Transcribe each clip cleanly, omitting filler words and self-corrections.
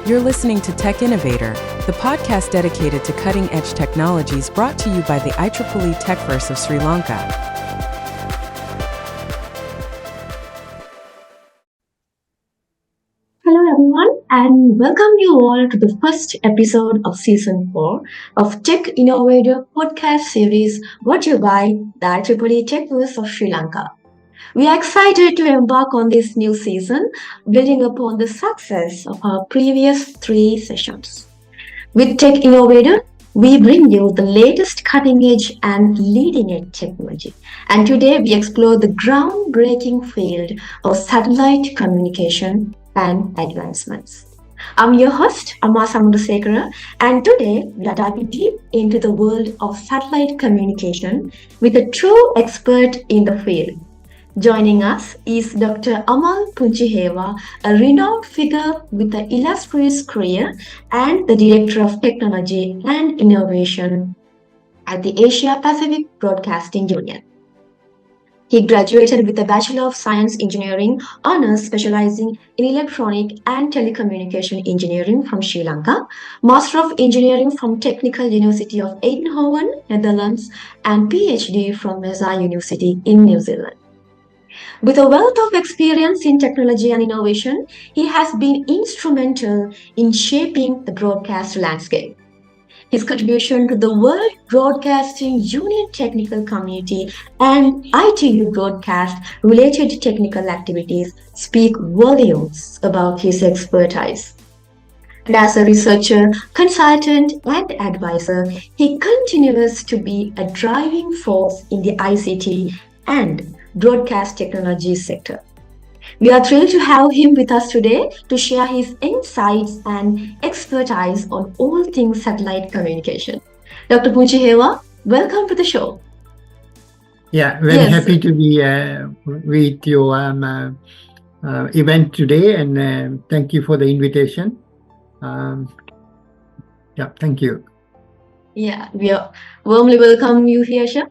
You're listening to Tech Innovator, the podcast dedicated to cutting-edge technologies brought to you by the IEEE Techverse of Sri Lanka. Hello everyone and welcome you all to the first episode of Season 4 of Tech Innovator podcast series brought to you by the IEEE Techverse of Sri Lanka. We are excited to embark on this new season, building upon the success of our previous 3 sessions. With Tech Innovator, we bring you the latest cutting-edge and leading-edge technology. And today we explore the groundbreaking field of satellite communication and advancements. I'm your host, Amaa Samarasekara, and today we are diving deep into the world of satellite communication with a true expert in the field. Joining us is Dr. Amal Punchihewa, a renowned figure with an illustrious career and the Director of Technology and Innovation at the Asia Pacific Broadcasting Union. He graduated with a Bachelor of Science Engineering honors specializing in Electronic and Telecommunication Engineering from Sri Lanka, Master of Engineering from Technical University of Eindhoven, Netherlands, and PhD from Mesa University in New Zealand. With a wealth of experience in technology and innovation, he has been instrumental in shaping the broadcast landscape. His contribution to the World Broadcasting Union technical community and ITU broadcast related technical activities speak volumes about his expertise. And as a researcher, consultant, and advisor, he continues to be a driving force in the ICT and broadcast technology sector. We are thrilled to have him with us today to share his insights and expertise on all things satellite communication. Dr. Punchihewa, welcome to the show. Yeah, very happy to be with your event today, and thank you for the invitation. Thank you. Yeah, we are warmly welcome you here, Chef.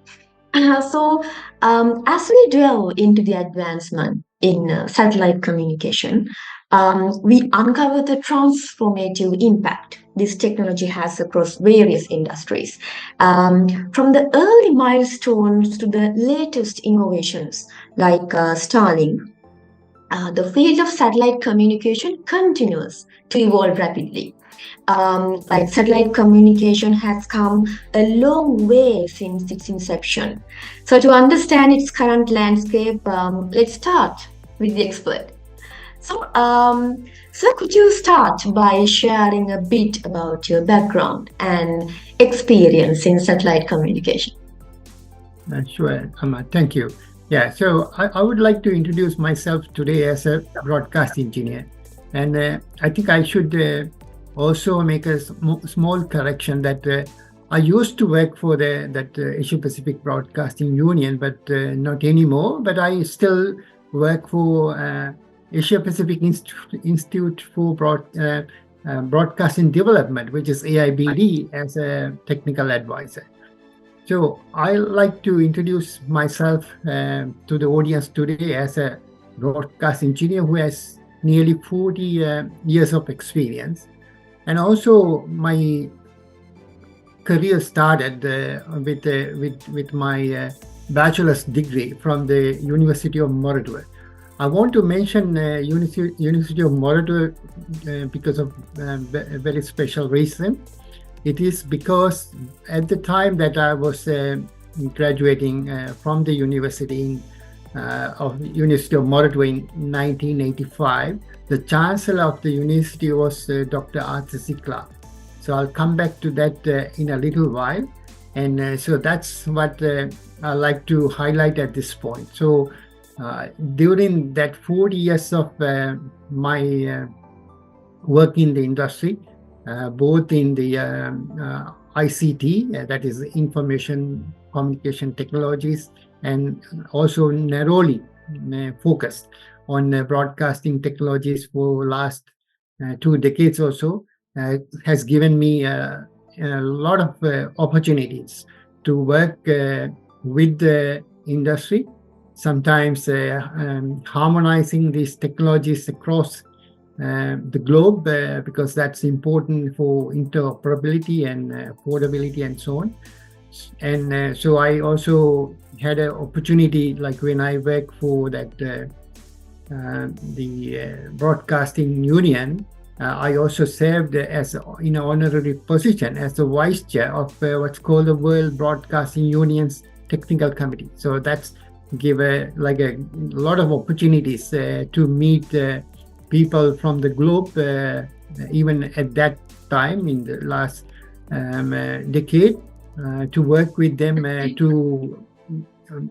As we delve into the advancement in satellite communication, we uncover the transformative impact this technology has across various industries. From the early milestones to the latest innovations like Starlink, the field of satellite communication continues to evolve rapidly. Like satellite communication has come a long way since its inception. So to understand its current landscape, let's start with the expert. So, could you start by sharing a bit about your background and experience in satellite communication? Sure, thank you. Yeah, so I would like to introduce myself today as a broadcast engineer. And I think I should also make a small correction that I used to work for that Asia Pacific Broadcasting Union, but not anymore. But I still work for Asia Pacific Institute for Broadcasting Development, which is AIBD, as a technical advisor. So I like to introduce myself to the audience today as a broadcast engineer who has nearly 40 years of experience. And also my career started with my bachelor's degree from the University of Moratuwa. I want to mention University of Moratuwa because of a very special reason. It is because at the time that I was graduating from the University of Moratuwa in 1985, the chancellor of the university was Dr. Arthur Sikla. So I'll come back to that in a little while. And so that's what I like to highlight at this point. So during that 40 years of my work in the industry, both in the ICT, that is Information Communication Technologies, and also narrowly focused on broadcasting technologies for last 2 decades or so, has given me a lot of opportunities to work with the industry, sometimes harmonizing these technologies across the globe because that's important for interoperability and affordability and so on. And so I also had an opportunity, like when I worked for that the Broadcasting Union, I also served as in an honorary position as the vice chair of what's called the World Broadcasting Union's Technical Committee. So that's give a lot of opportunities to meet people from the globe, even at that time in the last decade, to work with them to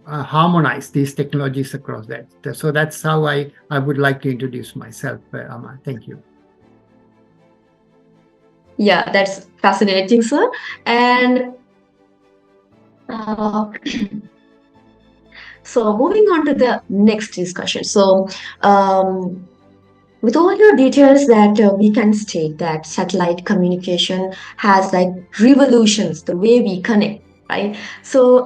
harmonize these technologies across that. So that's how I would like to introduce myself, Amaa. Thank you. Yeah, that's fascinating, sir. And so moving on to the next discussion. So with all your details that we can state that satellite communication has like revolutions the way we connect, right? So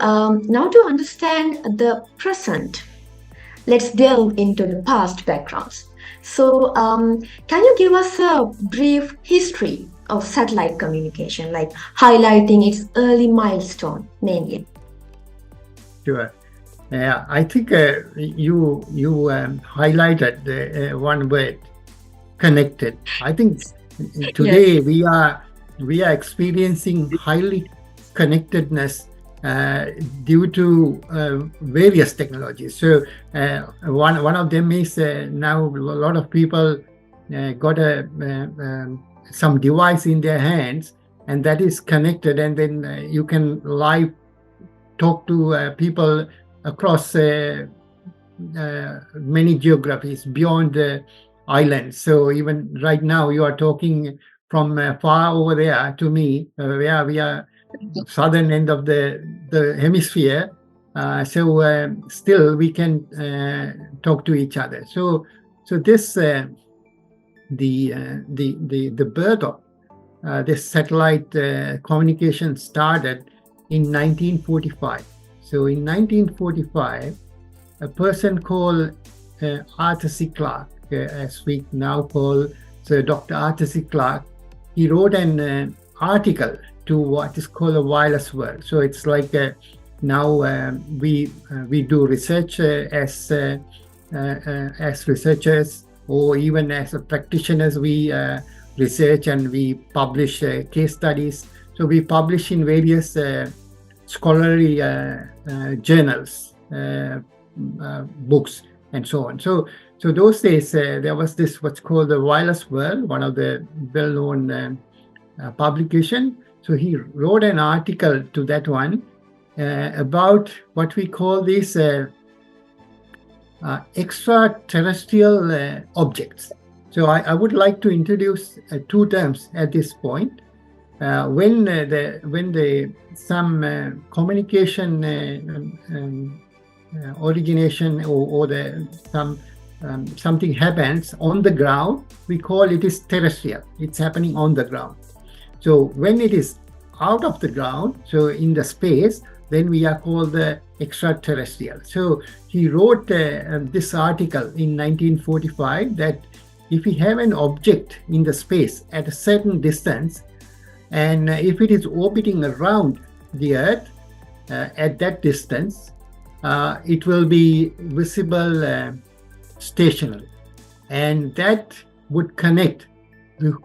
now to understand the present, let's delve into the past backgrounds. So can you give us a brief history of satellite communication, like highlighting its early milestone mainly? Sure. I think you highlighted one word, connected. I think today Yes. we are experiencing highly connectedness due to various technologies. So one of them is now a lot of people got some device in their hands, and that is connected, and then you can live talk to people across many geographies beyond the islands. So even right now you are talking from far over there to me, where we are southern end of the hemisphere. So still we can talk to each other. So this the birth of this satellite communication started in 1945. So in 1945, a person called Arthur C. Clarke, as we now call Sir Dr. Arthur C. Clarke, he wrote an article to what is called a wireless world. So it's like now we do research as researchers, or even as practitioners, we research and we publish case studies. So we publish in various scholarly journals, books, and so on. So those days there was this what's called the Wireless World, one of the well-known publication. So he wrote an article to that one about what we call these extraterrestrial objects. So I would like to introduce two terms at this point. When some communication origination or something happens on the ground, we call it is terrestrial. It's happening on the ground. So when it is out of the ground, so in the space, then we are called the extraterrestrial. So he wrote this article in 1945 that if we have an object in the space at a certain distance, and if it is orbiting around the Earth at that distance, it will be visible stationary, and that would connect the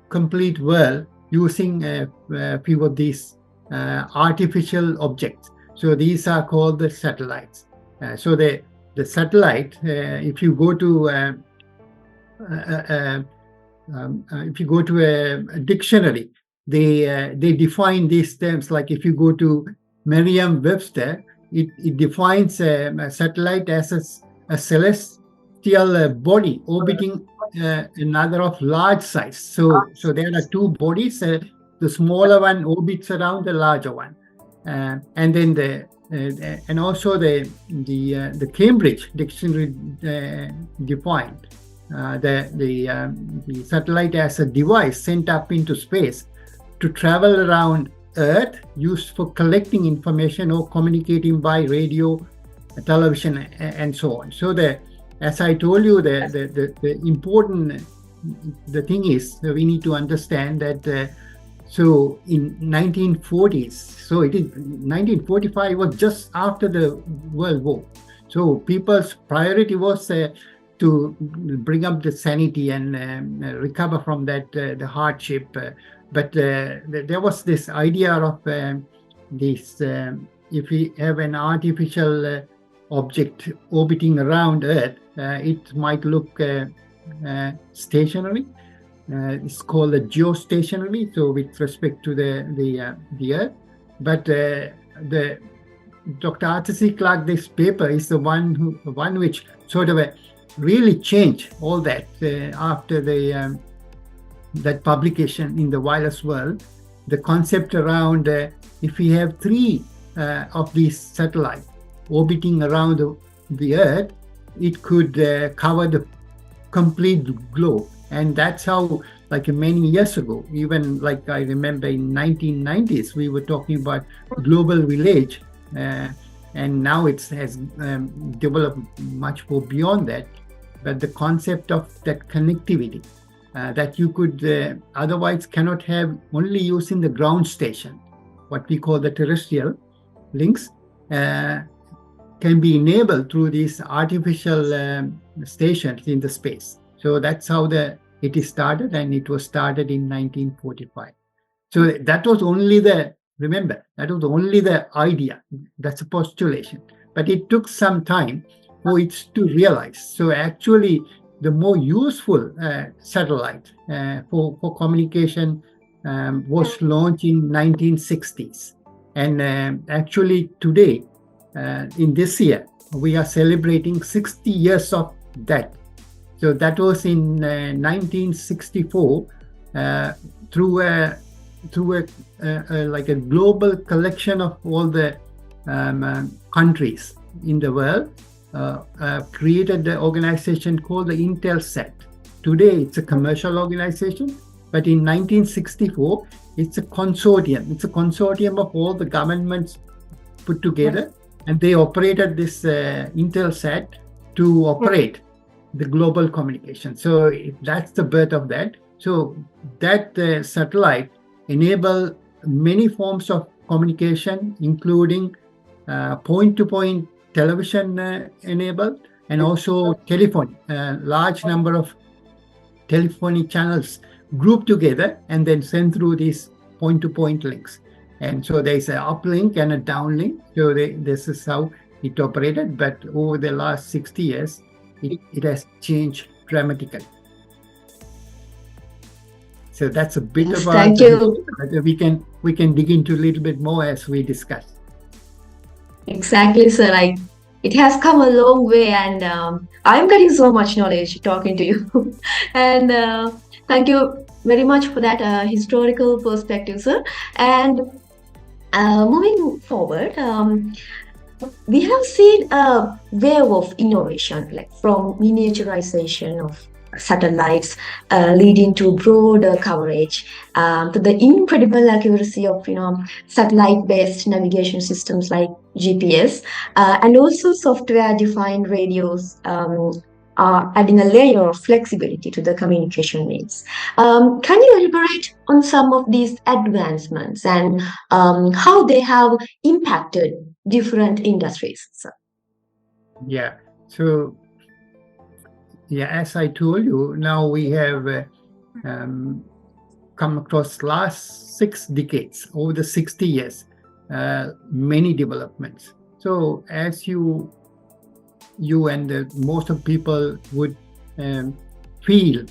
complete world using a few of these artificial objects. So these are called the satellites. So the satellite, if you go to a dictionary, they define these terms. Like if you go to Merriam-Webster, it defines a satellite as a celestial body orbiting another of large size. So there are two bodies. The smaller one orbits around the larger one, and then and also the Cambridge dictionary defined the satellite as a device sent up into space to travel around Earth, used for collecting information or communicating by radio, television, and so on. So as I told you, the important the thing is, we need to understand that so in 1940s, so it is 1945 was just after the World War. So people's priority was to bring up the sanity and recover from that the hardship. But there was this idea of this if we have an artificial object orbiting around Earth, it might look stationary. It's called a geostationary, so with respect to the Earth. But the Dr. Arthur C. Clarke, this paper is the one which sort of really changed all that after the that publication in the wireless world. The concept around if we have three of these satellites orbiting around the Earth, it could cover the complete globe. And that's how, like many years ago, even like I remember in 1990s, we were talking about global village, and now it has developed much more beyond that. But the concept of that connectivity that you could otherwise cannot have only using the ground station, what we call the terrestrial links, can be enabled through these artificial stations in the space. So that's how it is started, and it was started in 1945. So that was only remember, that was only the idea. That's a postulation. But it took some time for it to realize. So actually, the more useful satellite for communication was launched in 1960s. And actually today, in this year, we are celebrating 60 years of that. So that was in 1964 through a like a global collection of all the countries in the world created the organization called the Intelsat. Today it's a commercial organization, but in 1964 it's a consortium. It's a consortium of all the governments put together, and they operated this Intelsat to operate the global communication. So that's the birth of that. So that satellite enabled many forms of communication, including point-to-point television enabled, and also telephony. Large number of telephony channels grouped together and then sent through these point-to-point links. And so there's an uplink and a downlink. So this is how it operated. But over the last 60 years, it has changed dramatically. So that's a bit about. Thank you. We can dig into a little bit more as we discuss. Exactly, sir. It has come a long way, and I'm getting so much knowledge talking to you. And thank you very much for that historical perspective, sir. And moving forward, we have seen a wave of innovation, like from miniaturization of satellites leading to broader coverage, to the incredible accuracy of satellite-based navigation systems like GPS, and also software-defined radios are adding a layer of flexibility to the communication needs. Can you elaborate on some of these advancements and how they have impacted different industries, sir? Yeah. So, yeah, as I told you, now we have come across last 6 decades, over the 60 years, many developments. So as you and most of people would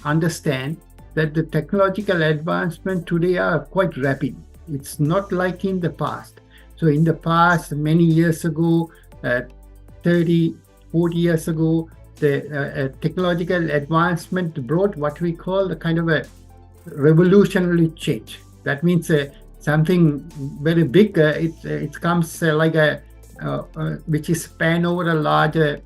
understand that the technological advancement today are quite rapid. It's not like in the past. So in the past, many years ago, 30, 40 years ago, the technological advancement brought what we call a kind of a revolutionary change. That means something very big. It comes like which is span over a larger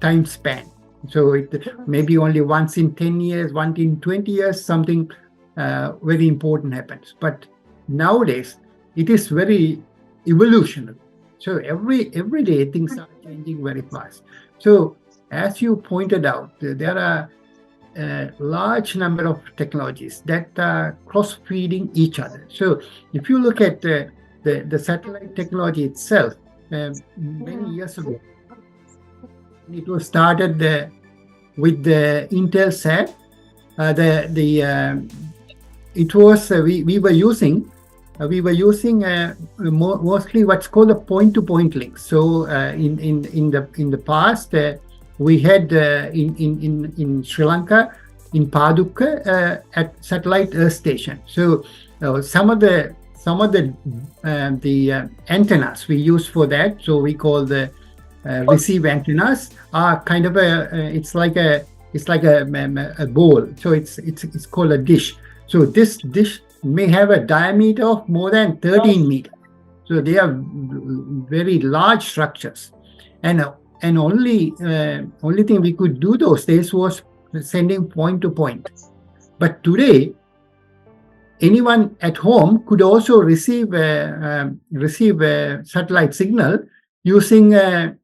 time span. So it maybe only once in 10 years, once in 20 years, something very important happens. But nowadays, it is very evolutionary. So every day things are changing very fast. So as you pointed out, there are a large number of technologies that are cross-feeding each other. So if you look at the satellite technology itself, many years ago, it was started with the Intelsat. We were using mostly what's called a point-to-point link. So in the past, we had in Sri Lanka, in Paduka, at Satellite Earth Station. So some of the antennas we use for that, so we call the receive antennas, are kind of it's like a bowl. So it's called a dish. So this dish may have a diameter of more than 13 meters. So they are very large structures, and only thing we could do those days was sending point to point. But today, anyone at home could also receive a satellite signal using the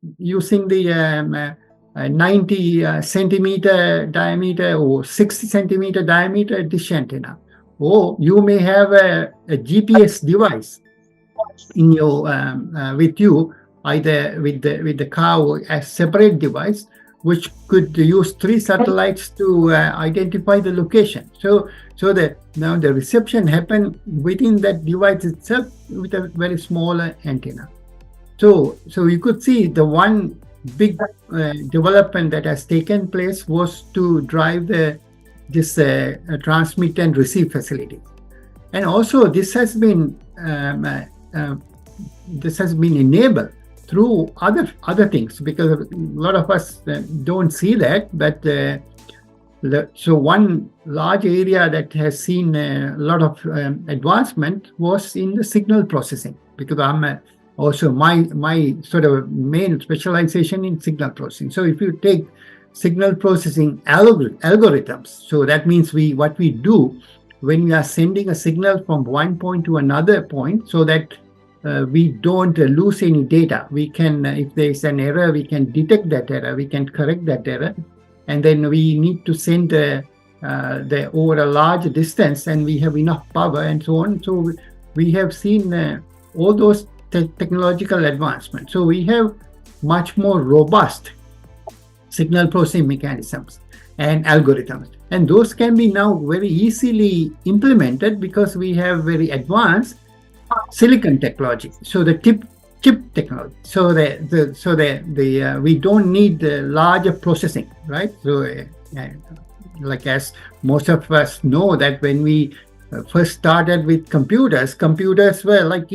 90 centimeter diameter or 60 centimeter diameter dish antenna. Or you may have a GPS device in your with you, either with the car or a separate device, which could use 3 satellites to identify the location. So now the reception happen within that device itself with a very small antenna. So you could see the one big development that has taken place was to drive this transmit and receive facility, and also this has been enabled through other things, because a lot of us don't see that. But so one large area that has seen a lot of advancement was in the signal processing, because I'm also my sort of main specialization in signal processing. So if you take signal processing algorithms, so that means what we do when we are sending a signal from one point to another point, so that we don't lose any data. We can, if there is an error, we can detect that error, we can correct that error, and then we need to send the over a large distance, and we have enough power and so on. So we have seen all those technological advancements. So we have much more robust signal processing mechanisms and algorithms, and those can be now very easily implemented because we have very advanced silicon technology. So the chip technology. So we don't need the larger processing, right? So like, as most of us know, that when we first started with computers were like,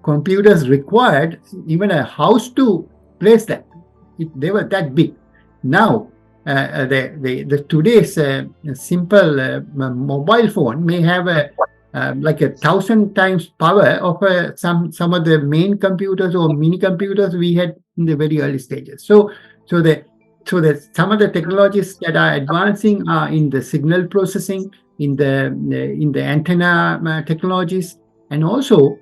computers required even a house to place that. They were that big. Now the today's simple mobile phone may have like 1,000 times power of some of the main computers or mini computers we had in the very early stages. So some of the technologies that are advancing are in the signal processing, in the antenna technologies, and also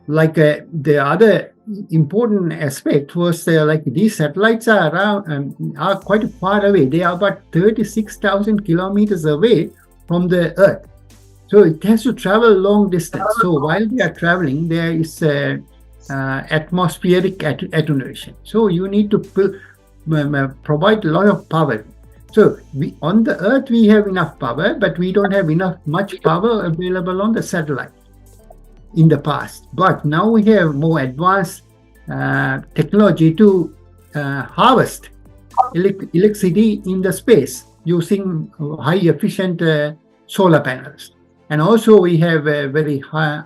like the other important aspect was like these satellites are around are quite far away. They are about 36,000 kilometers away from the Earth. So it has to travel long distance. So while they are traveling, there is atmospheric attenuation. So you need to provide a lot of power. So on the Earth we have enough power, but we don't have much power available on the satellite in the past. But now we have more advanced technology to harvest electricity in the space using high efficient solar panels. And also we have very high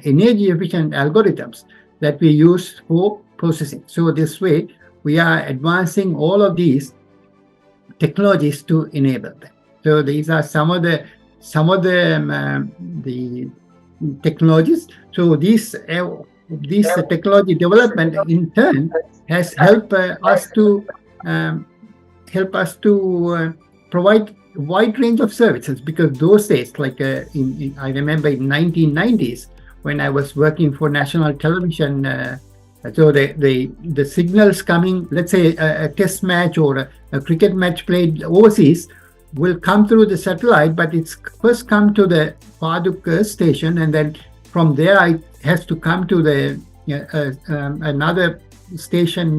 energy efficient algorithms that we use for processing. So this way we are advancing all of these technologies to enable them. So these are some of the technologies. So these technology development in turn has helped us to provide a wide range of services, because those days, like I remember in 1990s when I was working for national television So the signals coming, let's say a test match or a cricket match played overseas, will come through the satellite, but it's first come to the Paduk Earth station, and then from there it has to come to the another station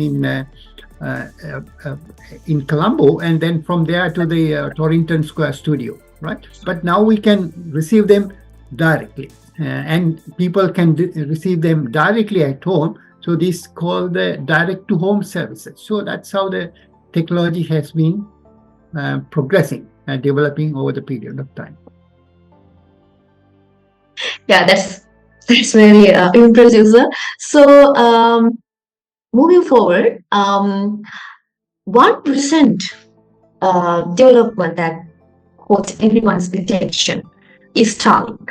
in Colombo, and then from there to the Torrington Square studio, right? But now we can receive them directly, and people can receive them directly at home. So this is called the direct-to-home services. So that's how the technology has been progressing and developing over the period of time. Yeah, that's very impressive, sir. So moving forward, one recent development that caught everyone's attention is Starlink.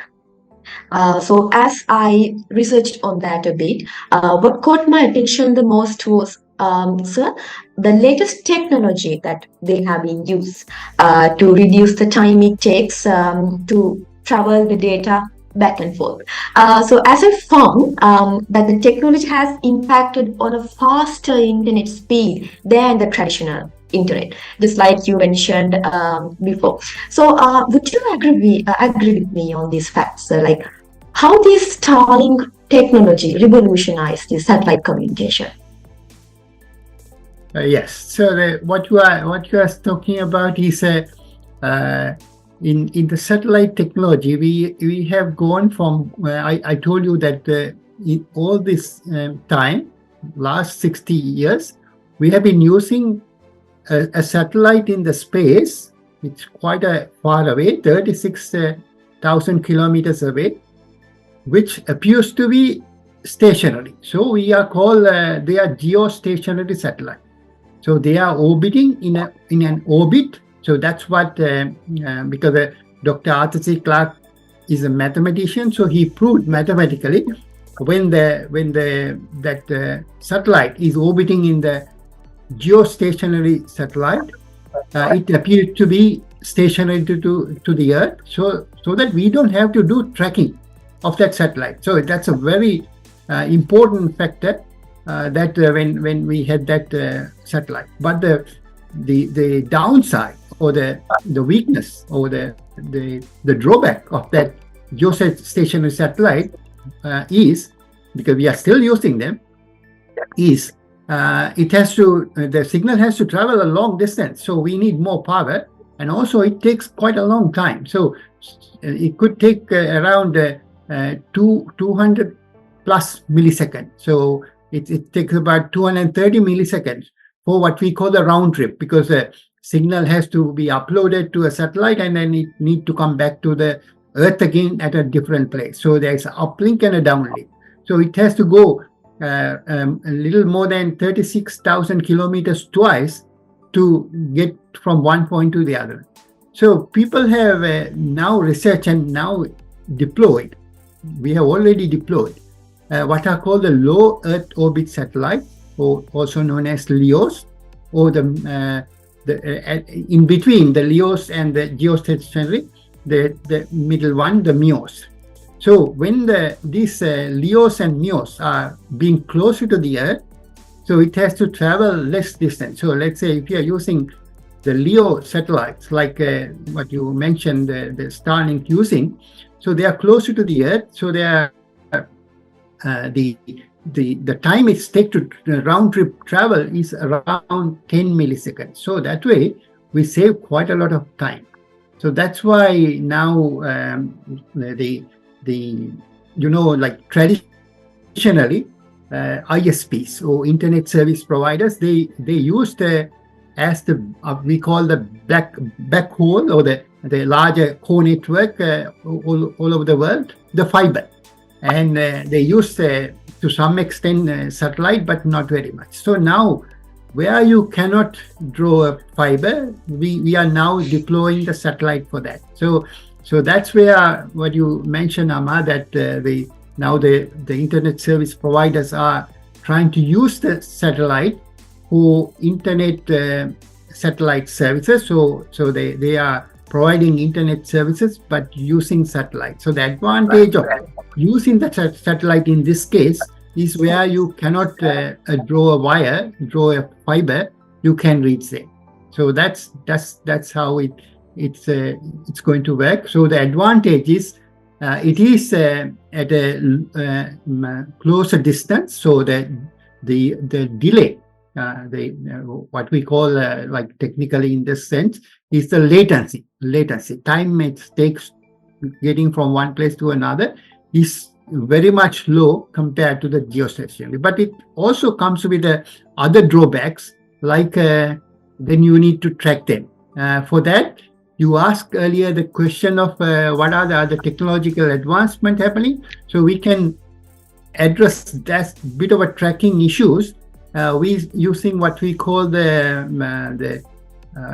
So as I researched on that a bit, what caught my attention the most was, sir, the latest technology that they have been used to reduce the time it takes to travel the data back and forth. So as I found that the technology has impacted on a faster internet speed than the traditional internet, just like you mentioned before. So would you agree with me on these facts, like how this Starlink technology revolutionized the satellite communication? Yes. So what you are talking about is in the satellite technology, we have gone from I told you that in all this time, last 60 years, we have been using a satellite in the space. It's quite far away, 36,000 kilometers away, which appears to be stationary. So we are called they are geostationary satellite. So they are orbiting in an orbit. So that's what because Dr. Arthur C. Clarke is a mathematician, so he proved mathematically when that satellite is orbiting in the geostationary satellite, it appears to be stationary to the Earth, so that we don't have to do tracking of that satellite. So that's a very important factor that when we had that satellite. But the downside or the weakness or the drawback of that geostationary satellite is, because we are still using them, is the signal has to travel a long distance, so we need more power, and also it takes quite a long time. So it could take around 200 plus milliseconds. So it takes about 230 milliseconds for what we call the round trip, because the signal has to be uploaded to a satellite and then it need to come back to the Earth again at a different place. So there's an uplink and a downlink. So it has to go a little more than 36,000 kilometers twice to get from one point to the other. So people have now researched and now deployed. We have already deployed what are called the low Earth orbit satellite, or also known as LEOs, or the in between the LEOs and the geostationary, the middle one, the MEOs. So when these LEOs and MEOs are being closer to the Earth, so it has to travel less distance. So let's say if you are using the LEO satellites, like what you mentioned, the Starlink using, so they are closer to the Earth. So they are the time it takes to round trip travel is around 10 milliseconds. So that way we save quite a lot of time. So that's why now like traditionally ISPs or internet service providers, they used as we call the backhaul or the larger core network all over the world, the fiber, and they used to some extent satellite, but not very much. So now where you cannot draw a fiber, we are now deploying the satellite for that. So that's where what you mentioned, Amaa, that the internet service providers are trying to use the satellite for internet satellite services. So they are providing internet services but using satellite. So the advantage of using the satellite in this case is where you cannot draw a fiber, you can reach there. So that's how it's going to work. So the advantage is it is at a closer distance, so that the delay, what we call like technically in this sense, is the latency. Time it takes getting from one place to another is very much low compared to the geostationary. But it also comes with other drawbacks, like then you need to track them. For that, you asked earlier the question of what are the other technological advancement happening. So we can address that bit of a tracking issues we using what we call the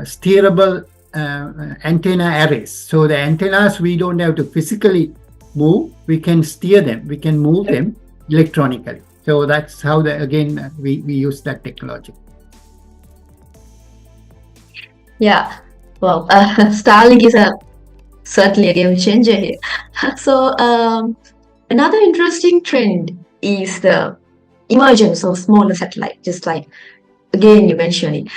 steerable antenna arrays. So the antennas, we don't have to physically move, we can steer them, we can move them electronically. So that's how again we use that technology. Yeah, well, Starlink is certainly a game changer here. So another interesting trend is the emergence of smaller satellites, just like again you mentioned it.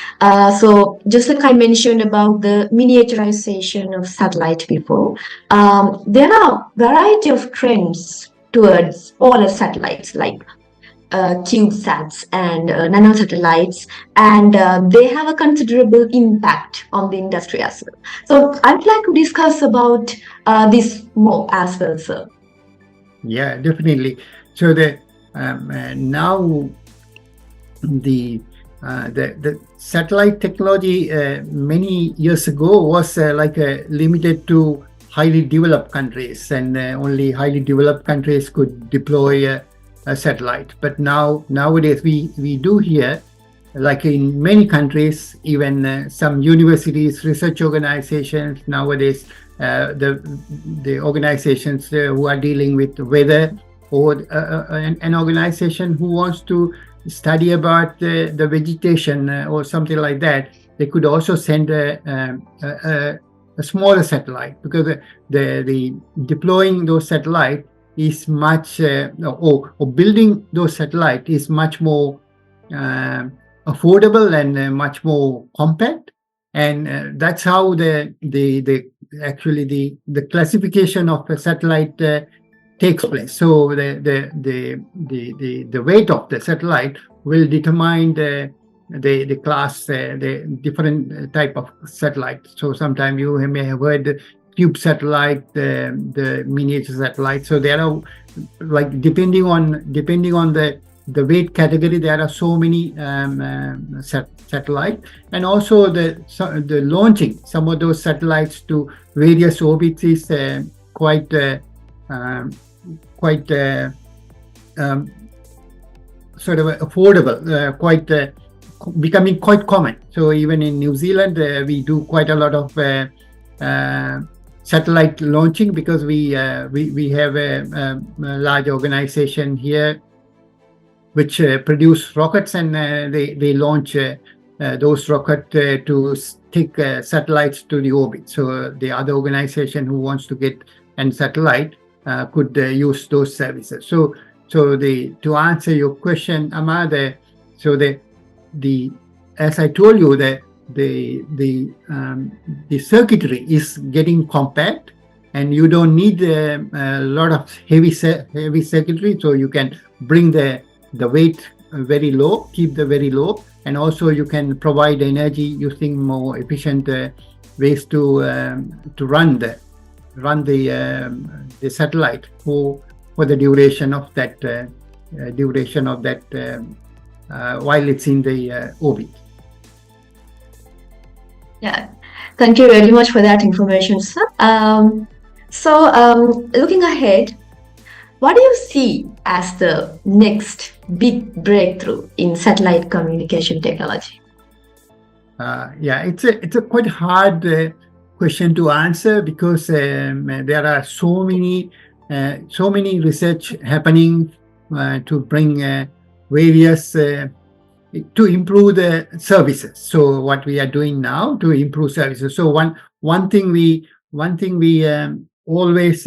So just like I mentioned about the miniaturization of satellite before, there are variety of trends towards smaller satellites like CubeSats and nanosatellites, and they have a considerable impact on the industry as well. So I'd like to discuss about this more as well, sir. Yeah, definitely. So now the satellite technology many years ago was limited to highly developed countries, and only highly developed countries could deploy a satellite. But nowadays we do hear, like in many countries, even some universities, research organizations nowadays, the organizations who are dealing with weather, or an organization who wants to study about the vegetation or something like that, they could also send a smaller satellite, because the deploying those satellites is much, or building those satellites is much more affordable and much more compact, and that's how actually the classification of a satellite takes place. So the weight of the satellite will determine the class, the different type of satellite. So sometimes you may have heard the cube satellite, the miniature satellite. So there are, like, depending on the weight category, there are so many satellite, and also the launching some of those satellites to various orbits is quite sort of affordable, becoming quite common. So even in New Zealand, we do quite a lot of satellite launching, because we have a large organization here which produce rockets, and they launch those rockets to take satellites to the orbit. So the other organization who wants to get a satellite could use those services. So to answer your question, Amaa, as I told you, the circuitry is getting compact, and you don't need a lot of heavy circuitry, so you can bring the weight very low, keep the very low, and also you can provide energy using more efficient ways to run the satellite for the duration of that while it's in the orbit. Yeah, thank you very much for that information, sir. Looking ahead, what do you see as the next big breakthrough in satellite communication technology? Yeah, it's a quite hard question to answer, because there are so many research happening to bring various to improve the services. So what we are doing now to improve services. So one thing we always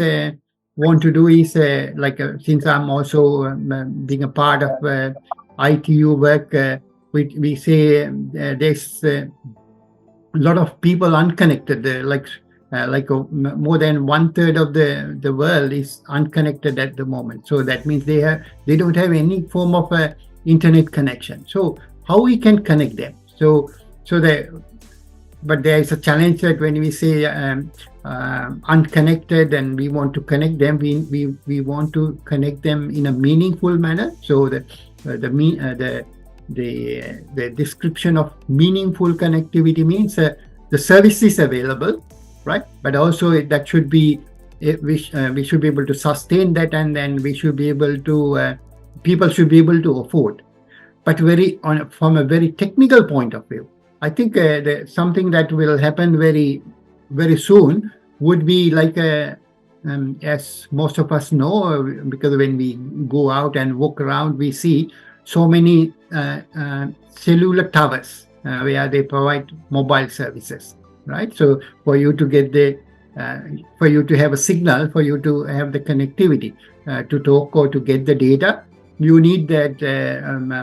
want to do is since I'm also being a part of ITU work, we say there's a lot of people unconnected, more than 1/3 of the world is unconnected at the moment. So that means they don't have any form of internet connection. So how we can connect them? But there is a challenge that when we say unconnected and we want to connect them, we want to connect them in a meaningful manner. So the description of meaningful connectivity means the service is available, right? But also that should be we should be able to sustain that, and then we should be able to people should be able to afford. But from a very technical point of view, I think something that will happen very, very soon would be like, as most of us know, because when we go out and walk around, we see so many cellular towers where they provide mobile services, right? So for you to get for you to have a signal, for you to have the connectivity to talk or to get the data, you need that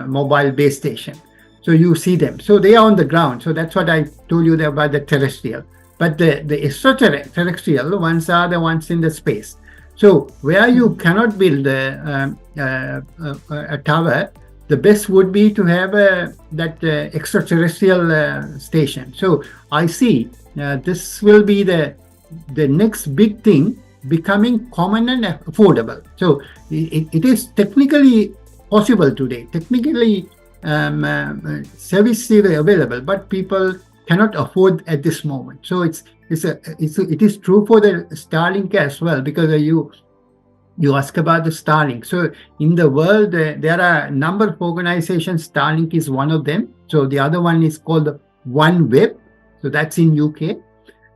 mobile base station. So you see them. So they are on the ground. So that's what I told you about the terrestrial. But the extraterrestrial ones are the ones in the space. So where you cannot build a tower, the best would be to have that extraterrestrial station. So I see this will be the next big thing, becoming common and affordable. So it is technically possible today. Technically, service is available, but people cannot afford at this moment. So it is true for the Starlink as well, because you ask about the Starlink. So in the world, there are a number of organizations. Starlink is one of them. So the other one is called OneWeb. So that's in UK.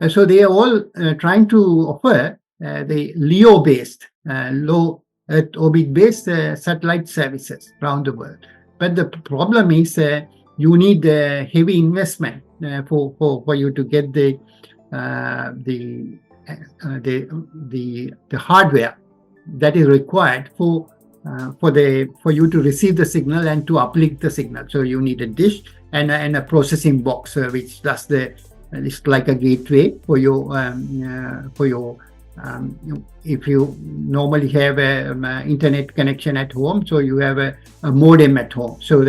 So they are all trying to offer the LEO-based, low Earth orbit-based satellite services around the world. But the problem is you need heavy investment for you to get the hardware that is required for you to receive the signal and to uplink the signal. So you need a dish and a processing box, which does it's like a gateway for your if you normally have a internet connection at home, so you have a modem at home. So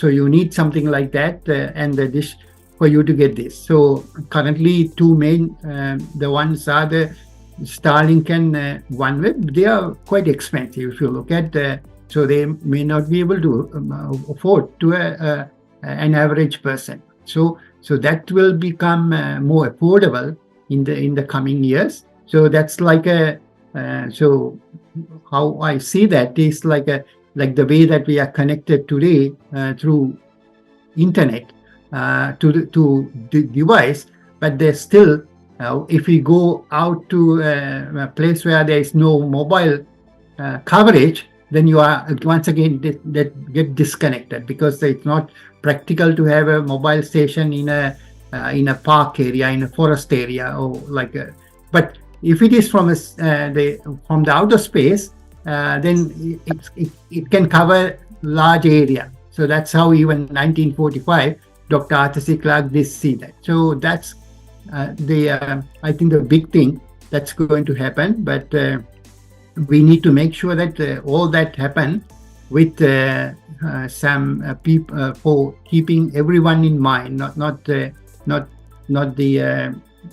you need something like that, and the dish for you to get this. So currently, two main the ones are the Starlink and OneWeb. They are quite expensive if you look at. So they may not be able to afford to an average person. So that will become more affordable in the coming years. So that's like so how I see that is like the way that we are connected today through internet to the device, but there's still if we go out to a place where there is no mobile coverage, then you are once again get disconnected, because it's not practical to have a mobile station in a park area, in a forest area, or but if it is from the outer space, then it can cover large area. So that's how even 1945, Dr. Arthur C. Clarke did see that. So that's I think the big thing that's going to happen. But we need to make sure that all that happen with some people for keeping everyone in mind, not the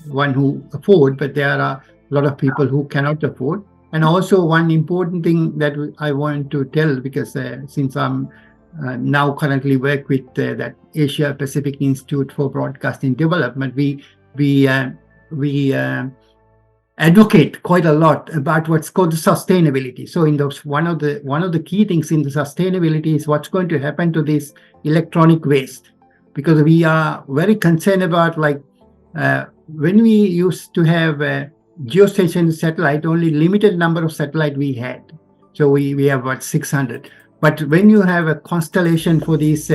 one who afford, but there are a lot of people who cannot afford. And also one important thing that I want to tell, because since I'm now currently work with that Asia Pacific Institute for Broadcasting Development, we advocate quite a lot about what's called the sustainability. So in those one of the key things in the sustainability is what's going to happen to this electronic waste, because we are very concerned about when we used to have geostationary satellite, only limited number of satellite we had. So we have about 600. But when you have a constellation for these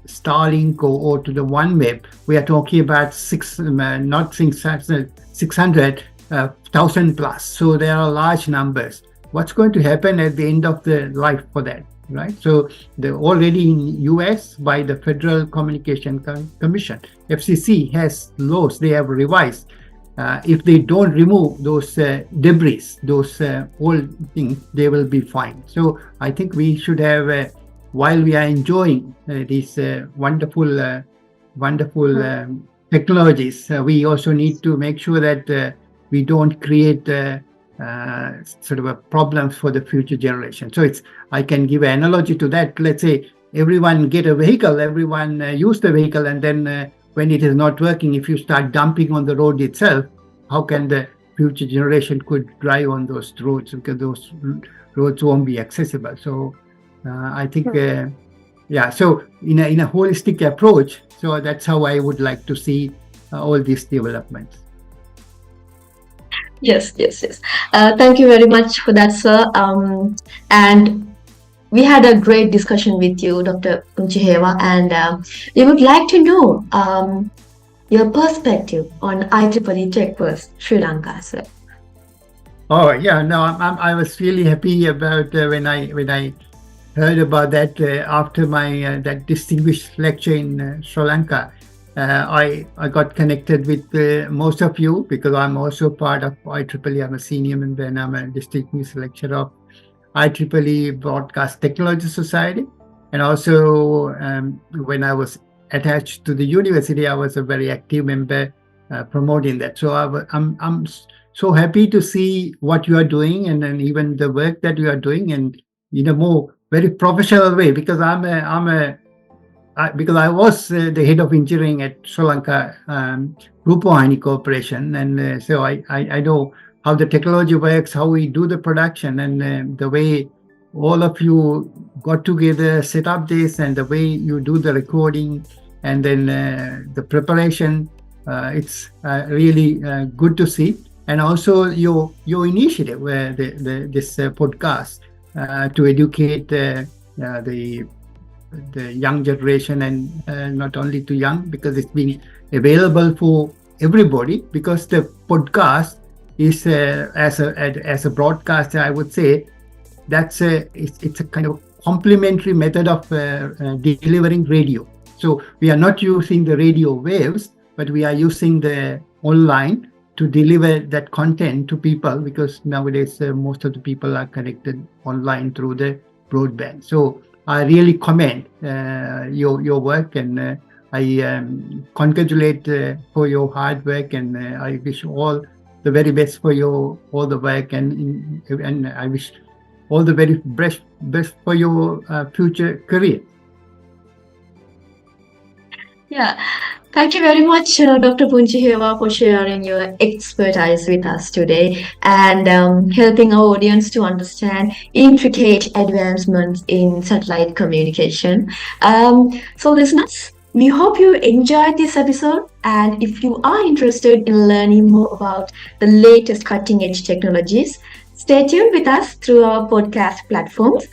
Starlink or to the OneWeb, we are talking about 600, 1,000 plus. So there are large numbers. What's going to happen at the end of the life for that, right? So they're already in US by the Federal Communication Commission, FCC has laws they have revised. If they don't remove those debris, those old things, they will be fined. So I think we should have, while we are enjoying these wonderful technologies, we also need to make sure that we don't create sort of a problems for the future generation. So I can give an analogy to that. Let's say everyone get a vehicle, everyone use the vehicle, and then when it is not working, if you start dumping on the road itself, how can the future generation could drive on those roads, because those roads won't be accessible. So I think, so in a holistic approach, so that's how I would like to see all these developments. Yes. Thank you very much for that, sir. And we had a great discussion with you, Dr. Punchihewa, and we would like to know your perspective on IEEE Techverse Sri Lanka, sir. Oh yeah, no, I was really happy about when I heard about that after my that distinguished lecture in Sri Lanka. I got connected with most of you because I'm also part of IEEE. I'm a senior member and I'm a distinguished lecturer of IEEE Broadcast Technology Society. And also when I was attached to the university, I was a very active member promoting that. So I'm so happy to see what you are doing, and then even the work that you are doing, and in a more very professional way, because because I was the head of engineering at Sri Lanka Rupawahini Corporation, and so I know how the technology works, how we do the production, and the way all of you got together, set up this, and the way you do the recording, and then the preparation. It's really good to see, and also your initiative, where this podcast to educate the young generation, and not only to young, because it's been available for everybody, because the podcast is as a broadcaster, I would say it's a kind of complementary method of delivering radio. So we are not using the radio waves, but we are using the online to deliver that content to people, because nowadays most of the people are connected online through the broadband. So I really commend your work, and I congratulate for your hard work, and I wish all the very best for all the work, and I wish all the very best for your future career. Yeah. Thank you very much, Dr. Punchihewa, for sharing your expertise with us today and helping our audience to understand intricate advancements in satellite communication. So, listeners, we hope you enjoyed this episode. And if you are interested in learning more about the latest cutting edge technologies, stay tuned with us through our podcast platforms,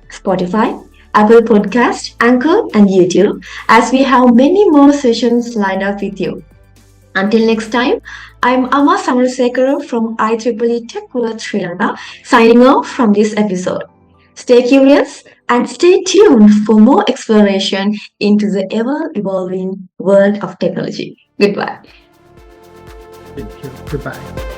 Spotify, Apple Podcast, Anchor, and YouTube, as we have many more sessions lined up with you. Until next time, I'm Amaa Samarasekara from IEEE Techverse Sri Lanka, signing off from this episode. Stay curious and stay tuned for more exploration into the ever-evolving world of technology. Goodbye. Thank you. Goodbye.